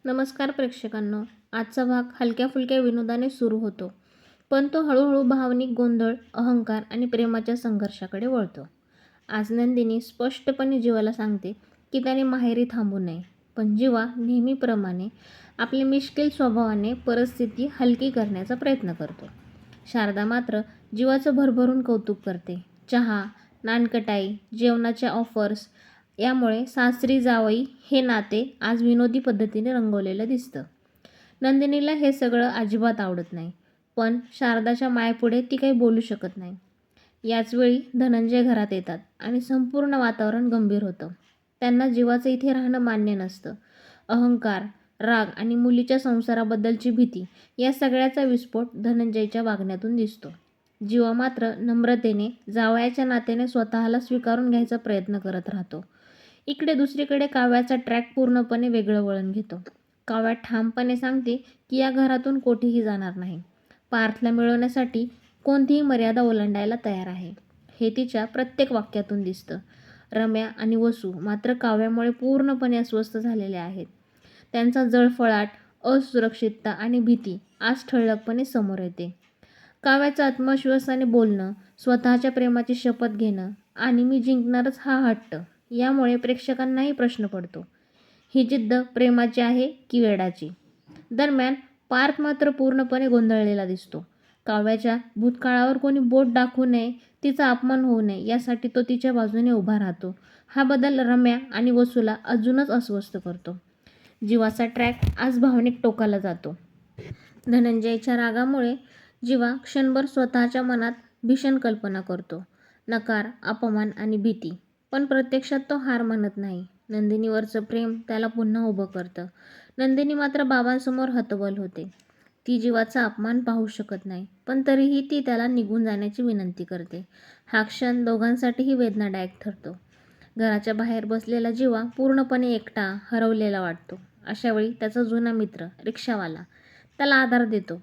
नमस्कार प्रेक्षकांनो. आजचा भाग हलक्या फुलक्या विनोदाने सुरू होतो, पण तो हळूहळू भावनिक गोंधळ, अहंकार आणि प्रेमाच्या संघर्षाकडे वळतो. आज नंदिनी स्पष्टपणे जीवाला सांगते की त्याने माहेरी थांबू नये, पण जीवा नेहमीप्रमाणे आपल्या मिश्किल स्वभावाने परिस्थिती हलकी करण्याचा प्रयत्न करतो. शारदा मात्र जीवाचं भरभरून कौतुक करते. चहा, नानकटाई, जेवणाच्या ऑफर्स यामुळे सासरी जावई हे नाते आज विनोदी पद्धतीने रंगवलेलं दिसतं. नंदिनीला हे सगळं अजिबात आवडत नाही, पण शारदाच्या मायेपुढे ती काही बोलू शकत नाही. याचवेळी धनंजय घरात येतात आणि संपूर्ण वातावरण गंभीर होतं. त्यांना जीवाचं इथे राहणं मान्य नसतं. अहंकार, राग आणि मुलीच्या संसाराबद्दलची भीती या सगळ्याचा विस्फोट धनंजयच्या वागण्यातून दिसतो. जीवा मात्र नम्रतेने, जावयाच्या नात्याने स्वतःला स्वीकारून घ्यायचा प्रयत्न करत राहतो. इकडे दुसरीकडे काव्याचा ट्रॅक पूर्णपणे वेगळं वळण घेतो. काव्या ठामपणे सांगते की या घरातून कोठेही जाणार नाही. पार्थला मिळवण्यासाठी कोणतीही मर्यादा ओलांडायला तयार आहे, हे तिच्या प्रत्येक वाक्यातून दिसतं. रम्या आणि वसू मात्र काव्यामुळे पूर्णपणे अस्वस्थ झालेले आहेत. त्यांचा जळफळाट, असुरक्षितता आणि भीती आज ठळकपणे समोर येते. काव्याचं आत्मविश्वासाने बोलणं, स्वतःच्या प्रेमाची शपथ घेणं आणि मी जिंकणारच हा हट्ट यामुळे प्रेक्षकांनाही प्रश्न पडतो, ही जिद्द प्रेमाची आहे की वेडाची? दरम्यान पार्थ मात्र पूर्णपणे गोंधळलेला दिसतो. काव्याच्या भूतकाळावर कोणी बोट दाखवू नये, तिचा अपमान होऊ नये यासाठी तो तिच्या बाजूने उभा राहतो. हा बदल रम्या आणि वसूला अजूनच अस्वस्थ करतो. जीवाचा ट्रॅक आज भावनिक टोकाला जातो. धनंजयच्या रागामुळे जीवा क्षणभर स्वतःच्या मनात भीषण कल्पना करतो, नकार, अपमान आणि भीती. पण प्रत्यक्षात तो हार मानत नाही. नंदिनीवरचं प्रेम त्याला पुन्हा उभं करतं. नंदिनी मात्र बाबांसमोर हतबल होते. ती जीवाचा अपमान पाहू शकत नाही, पण तरीही ती त्याला निघून जाण्याची विनंती करते. हा क्षण दोघांसाठीही वेदनादायक ठरतो. घराच्या बाहेर बसलेला जीवा पूर्णपणे एकटा, हरवलेला वाटतो. अशावेळी त्याचा जुना मित्र रिक्षावाला त्याला आधार देतो.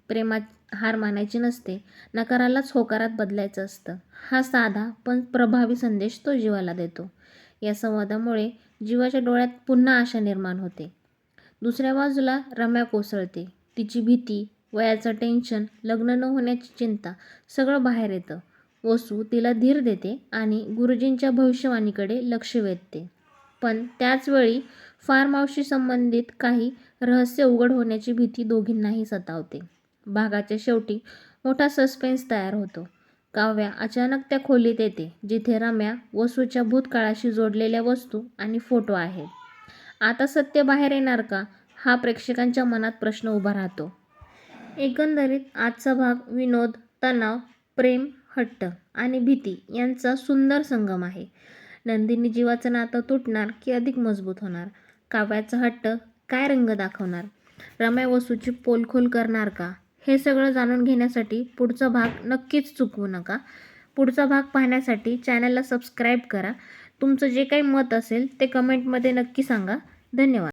प्रेमात हार मानायची नसते, नकारालाच होकारात बदलायचं असतं, हा साधा पण प्रभावी संदेश तो जीवाला देतो. या संवादामुळे जीवाच्या डोळ्यात पुन्हा आशा निर्माण होते. दुसऱ्या बाजूला रम्या कोसळते. तिची भीती, वयाचं टेन्शन, लग्न न होण्याची चिंता सगळं बाहेर येतं. वसू तिला धीर देते आणि गुरुजींच्या भविष्यवाणीकडे लक्ष वेधते. पण त्याचवेळी फार्म संबंधित काही रहस्य उघड होण्याची भीती दोघींनाही सतावते. भागाच्या शेवटी मोठा सस्पेन्स तयार होतो. काव्या अचानक त्या खोलीत येते जिथे रम्या वसूच्या भूतकाळाशी जोडलेल्या वस्तू आणि फोटो आहेत. आता सत्य बाहेर येणार का, हा प्रेक्षकांच्या मनात प्रश्न उभा राहतो. एकंदरीत आजचा भाग विनोद, तणाव, प्रेम, हट्ट आणि भीती यांचा सुंदर संगम आहे. नंदिनी जीवाचं नातं तुटणार की अधिक मजबूत होणार? काव्याचा हट्ट काय रंग दाखवणार? रम्या वसूची पोलखोल करणार का? हे सगळं जाणून घेण्यासाठी पुढचा भाग नक्कीच चुकवू नका. पुढचा भाग पाहण्यासाठी चॅनलला सबस्क्राईब करा. तुमचं जे काही मत असेल ते कमेंटमध्ये नक्की सांगा. धन्यवाद.